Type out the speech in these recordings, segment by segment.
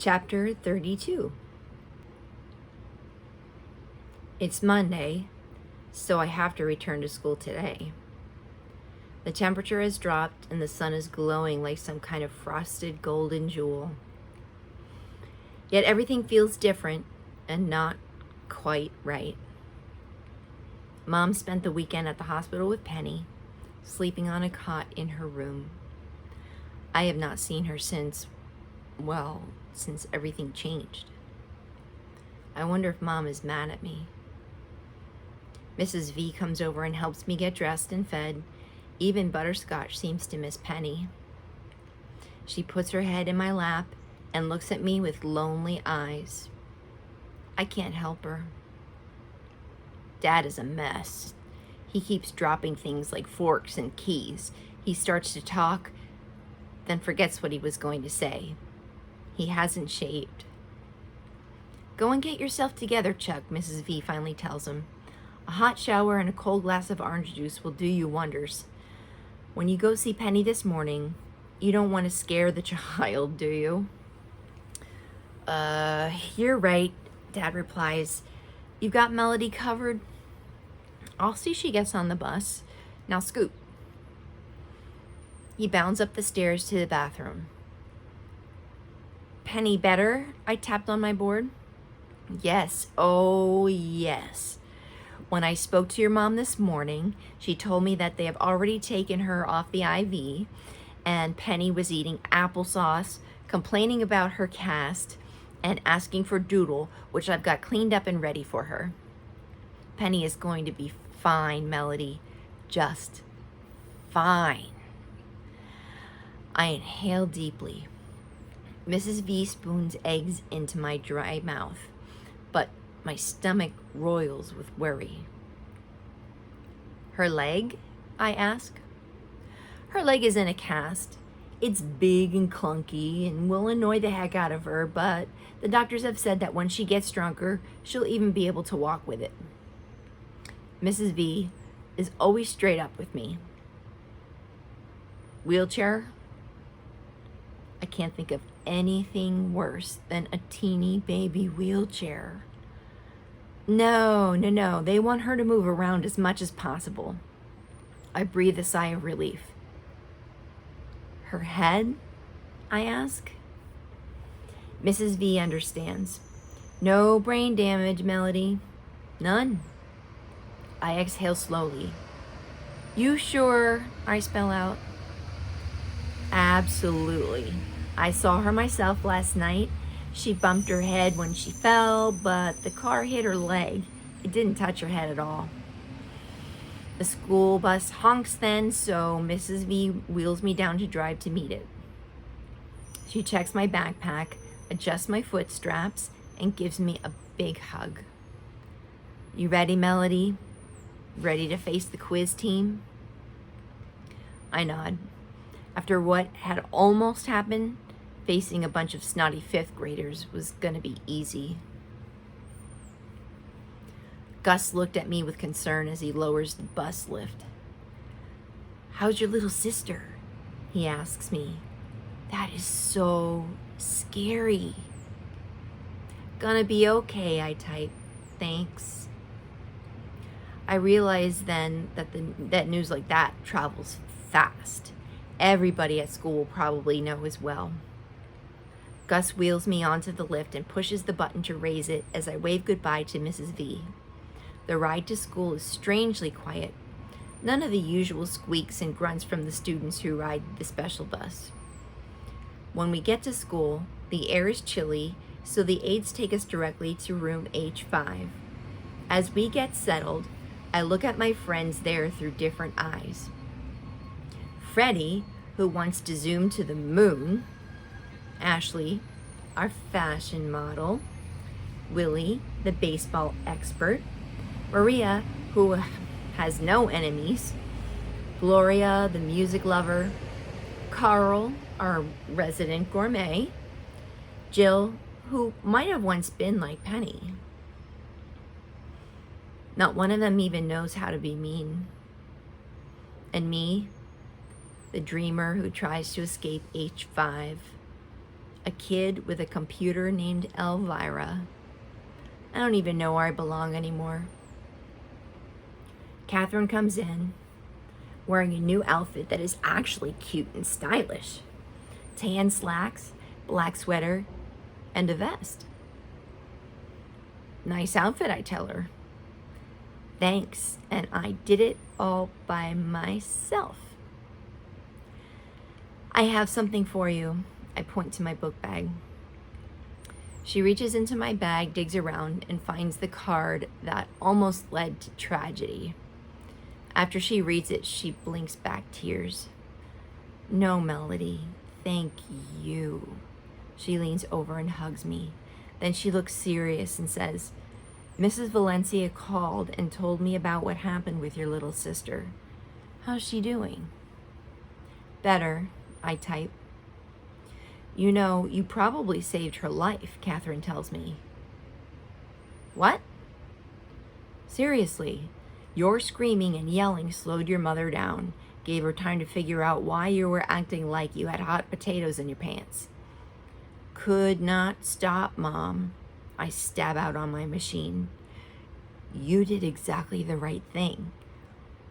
Chapter 32. It's Monday, so I have to return to school today. The temperature has dropped and the sun is glowing like some kind of frosted golden jewel. Yet everything feels different and not quite right. Mom spent the weekend at the hospital with Penny, sleeping on a cot in her room. I have not seen her since everything changed. I wonder if Mom is mad at me. Mrs. V comes over and helps me get dressed and fed. Even Butterscotch seems to miss Penny. She puts her head in my lap and looks at me with lonely eyes. I can't help her. Dad is a mess. He keeps dropping things like forks and keys. He starts to talk, then forgets what he was going to say. He hasn't shaved. Go and get yourself together, Chuck, Mrs. V finally tells him. A hot shower and a cold glass of orange juice will do you wonders. When you go see Penny this morning, you don't want to scare the child, do you? You're right, Dad replies. You've got Melody covered. I'll see she gets on the bus. Now scoot. He bounds up the stairs to the bathroom. Penny better? I tapped on my board. Yes, oh yes. When I spoke to your mom this morning, she told me that they have already taken her off the IV, and Penny was eating applesauce, complaining about her cast, and asking for Doodle, which I've got cleaned up and ready for her. Penny is going to be fine, Melody. Just fine. I inhale deeply. Mrs. V spoons eggs into my dry mouth, but my stomach roils with worry. Her leg? I ask. Her leg is in a cast. It's big and clunky and will annoy the heck out of her, but the doctors have said that when she gets stronger, she'll even be able to walk with it. Mrs. V is always straight up with me. Wheelchair? I can't think of anything worse than a teeny baby wheelchair. No. They want her to move around as much as possible. I breathe a sigh of relief. Her head? I ask. Mrs. V understands. No brain damage, Melody. None. I exhale slowly. You sure? I spell out. Absolutely. I saw her myself last night. She bumped her head when she fell, but the car hit her leg. It didn't touch her head at all. The school bus honks then, so Mrs. V wheels me down to drive to meet it. She checks my backpack, adjusts my foot straps, and gives me a big hug. You ready, Melody? Ready to face the quiz team? I nod. After what had almost happened, facing a bunch of snotty fifth graders was gonna be easy. Gus looked at me with concern as he lowers the bus lift. How's your little sister? He asks me. That is so scary. Gonna be okay, I type. Thanks. I realize then that news like that travels fast. Everybody at school will probably know as well. Gus wheels me onto the lift and pushes the button to raise it as I wave goodbye to Mrs. V. The ride to school is strangely quiet. None of the usual squeaks and grunts from the students who ride the special bus. When we get to school, the air is chilly, so the aides take us directly to room H5. As we get settled, I look at my friends there through different eyes. Freddie, who wants to zoom to the moon. Ashley, our fashion model. Willie, the baseball expert. Maria, who has no enemies. Gloria, the music lover. Carl, our resident gourmet. Jill, who might have once been like Penny. Not one of them even knows how to be mean. And me, the dreamer who tries to escape H5. A kid with a computer named Elvira. I don't even know where I belong anymore. Catherine comes in wearing a new outfit that is actually cute and stylish. Tan slacks, black sweater, and a vest. Nice outfit, I tell her. Thanks, and I did it all by myself. I have something for you. I point to my book bag. She reaches into my bag, digs around, and finds the card that almost led to tragedy. After she reads it, she blinks back tears. No, Melody, thank you. She leans over and hugs me. Then she looks serious and says, Mrs. Valencia called and told me about what happened with your little sister. How's she doing? Better, I type. You know, you probably saved her life, Catherine tells me. What? Seriously, your screaming and yelling slowed your mother down, gave her time to figure out why you were acting like you had hot potatoes in your pants. Could not stop, Mom. I stab out on my machine. You did exactly the right thing.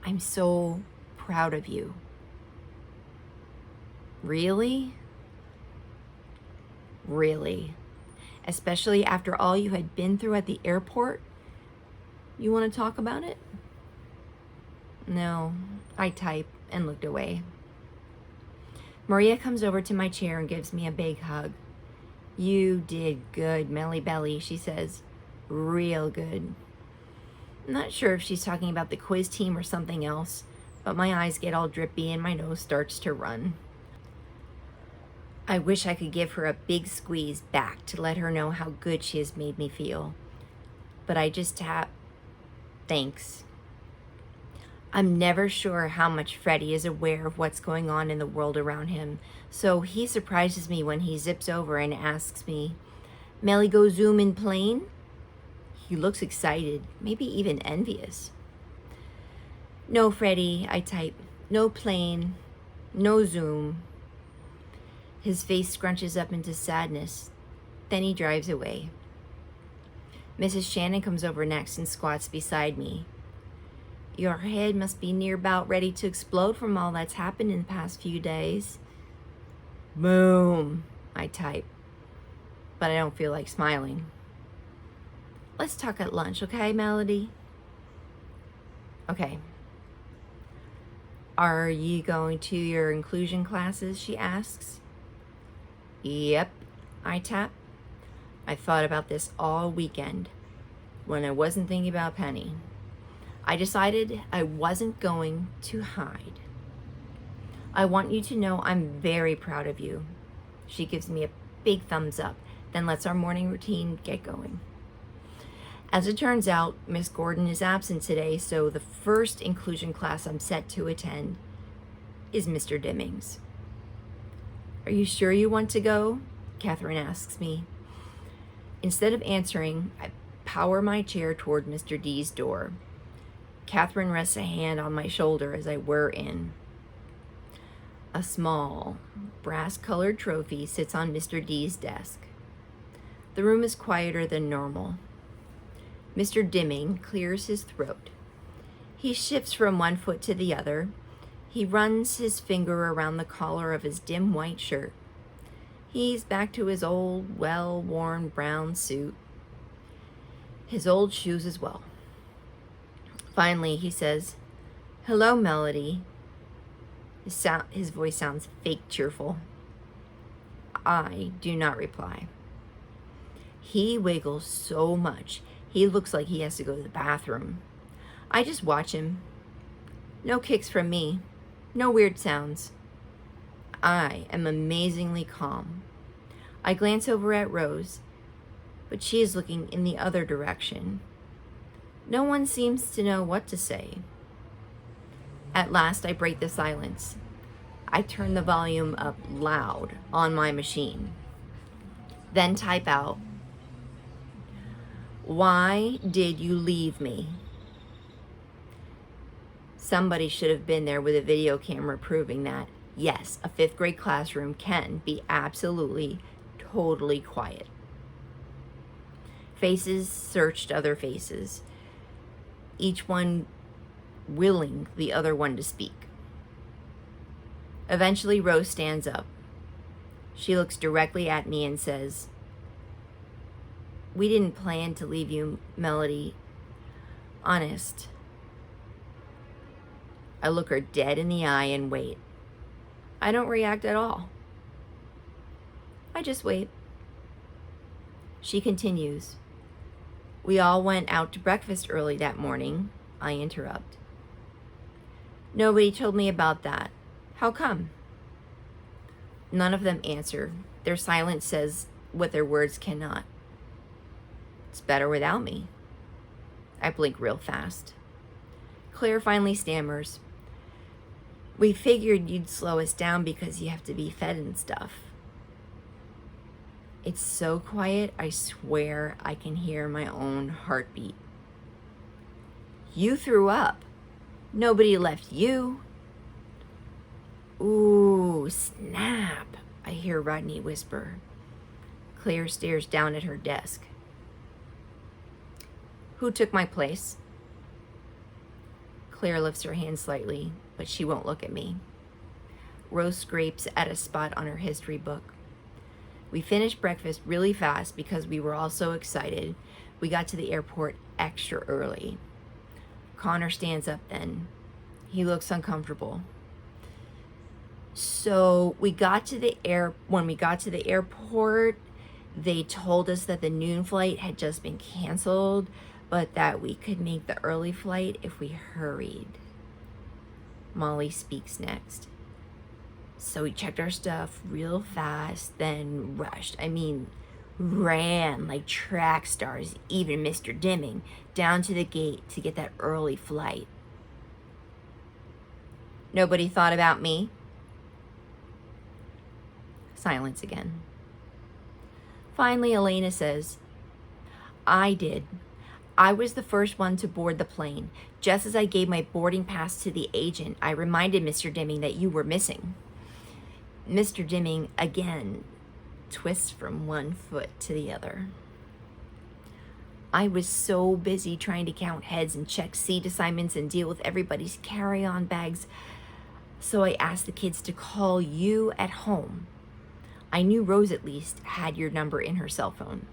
I'm so proud of you. Really? Really? Especially after all you had been through at the airport? You want to talk about it? No, I type and looked away. Maria comes over to my chair and gives me a big hug. You did good, Melly Belly, she says. Real good. I'm not sure if she's talking about the quiz team or something else, but my eyes get all drippy and my nose starts to run. I wish I could give her a big squeeze back to let her know how good she has made me feel. But I just tap, thanks. I'm never sure how much Freddie is aware of what's going on in the world around him, so he surprises me when he zips over and asks me, Melly go Zoom in plane? He looks excited, maybe even envious. No, Freddie, I type. No plane, no Zoom. His face scrunches up into sadness. Then he drives away. Mrs. Shannon comes over next and squats beside me. Your head must be near about ready to explode from all that's happened in the past few days. Boom, I type. But I don't feel like smiling. Let's talk at lunch, okay, Melody? Okay. Are you going to your inclusion classes, she asks. Yep, I tap. I thought about this all weekend when I wasn't thinking about Penny. I decided I wasn't going to hide. I want you to know I'm very proud of you. She gives me a big thumbs up, then lets our morning routine get going. As it turns out, Miss Gordon is absent today, so the first inclusion class I'm set to attend is Mr. Dimmings. Are you sure you want to go? Catherine asks me. Instead of answering, I power my chair toward Mr. D's door. Catherine rests a hand on my shoulder as I whir in. A small, brass-colored trophy sits on Mr. D's desk. The room is quieter than normal. Mr. Dimming clears his throat. He shifts from one foot to the other. He runs his finger around the collar of his dim white shirt. He's back to his old, well-worn brown suit. His old shoes as well. Finally, he says, Hello, Melody. His voice sounds fake cheerful. I do not reply. He wiggles so much, he looks like he has to go to the bathroom. I just watch him. No kicks from me. No weird sounds. I am amazingly calm. I glance over at Rose, but she is looking in the other direction. No one seems to know what to say. At last, I break the silence. I turn the volume up loud on my machine. Then type out, Why did you leave me? Somebody should have been there with a video camera proving that, yes, a 5th grade classroom can be absolutely totally quiet. Faces searched other faces, each one willing the other one to speak. Eventually, Rose stands up. She looks directly at me and says, "We didn't plan to leave you, Melody. Honest." I look her dead in the eye and wait. I don't react at all. I just wait. She continues, "We all went out to breakfast early that morning." I interrupt. "Nobody told me about that. How come?" None of them answer. Their silence says what their words cannot. It's better without me. I blink real fast. Claire finally stammers, "We figured you'd slow us down because you have to be fed and stuff." It's so quiet, I swear I can hear my own heartbeat. "You threw up. Nobody left you." "Ooh, snap," I hear Rodney whisper. Claire stares down at her desk. "Who took my place?" Claire lifts her hand slightly, but she won't look at me. Rose scrapes at a spot on her history book. We finished breakfast really fast because we were all so excited. We got to the airport extra early. Connor stands up then. He looks uncomfortable. When we got to the airport, they told us that the noon flight had just been canceled, but that we could make the early flight if we hurried. Molly speaks next. "So we checked our stuff real fast, then ran like track stars, even Mr. Dimming, down to the gate to get that early flight." "Nobody thought about me?" Silence again. Finally, Elena says, "I did. I was the first one to board the plane. Just as I gave my boarding pass to the agent, I reminded Mr. Dimming that you were missing." Mr. Dimming again twists from one foot to the other. "I was so busy trying to count heads and check seat assignments and deal with everybody's carry-on bags, so I asked the kids to call you at home. I knew Rose at least had your number in her cell phone."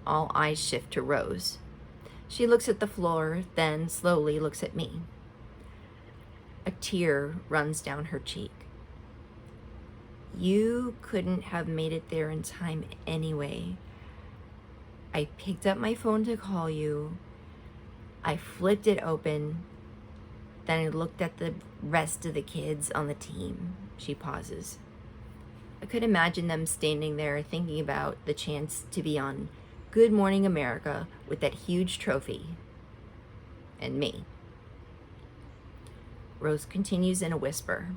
All eyes shift to Rose. She looks at the floor, then slowly looks at me. A tear runs down her cheek. "You couldn't have made it there in time anyway. I picked up my phone to call you. I flipped it open. Then I looked at the rest of the kids on the team." She pauses. I could imagine them standing there thinking about the chance to be on Good Morning America with that huge trophy. And me. Rose continues in a whisper.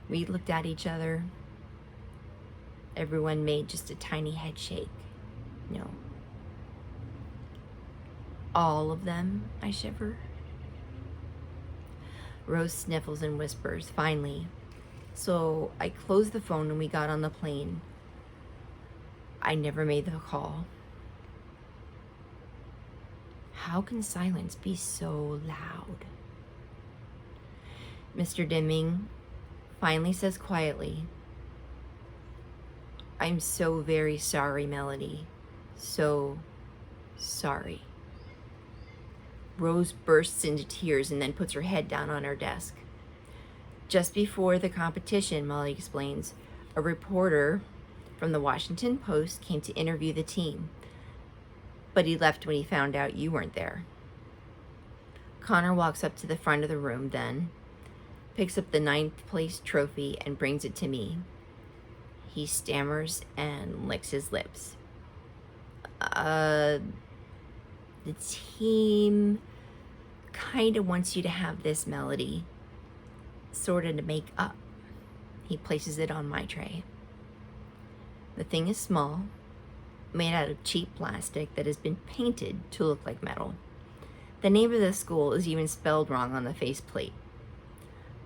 We looked at each other. Everyone made just a tiny head shake. "No." "All of them?" I shiver. Rose sniffles and whispers, finally. "So I closed the phone when we got on the plane. I never made the call." How can silence be so loud? Mr. Dimming finally says quietly, "I'm so very sorry, Melody. So sorry." Rose bursts into tears and then puts her head down on her desk. "Just before the competition," Molly explains, "a reporter from the Washington Post came to interview the team, but he left when he found out you weren't there." Connor walks up to the front of the room then, picks up the 9th place trophy and brings it to me. He stammers and licks his lips. The team kind of wants you to have this, Melody, sort of to make up." He places it on my tray. The thing is small, made out of cheap plastic that has been painted to look like metal. The name of the school is even spelled wrong on the faceplate.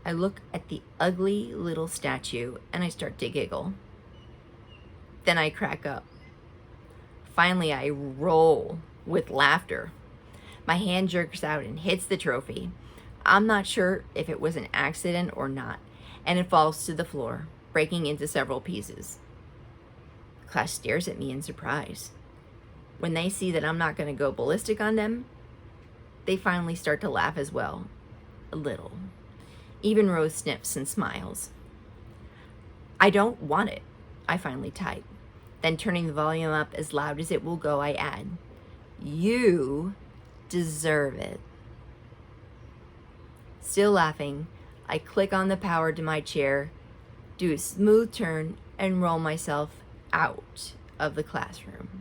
I look at the ugly little statue and I start to giggle. Then I crack up. Finally, I roll with laughter. My hand jerks out and hits the trophy. I'm not sure if it was an accident or not, and it falls to the floor, breaking into several pieces. The class stares at me in surprise. When they see that I'm not going to go ballistic on them, they finally start to laugh as well. A little. Even Rose sniffs and smiles. I don't want it, I finally type. Then turning the volume up as loud as it will go, I add, you deserve it. Still laughing, I click on the power to my chair, do a smooth turn, and roll myself out of the classroom.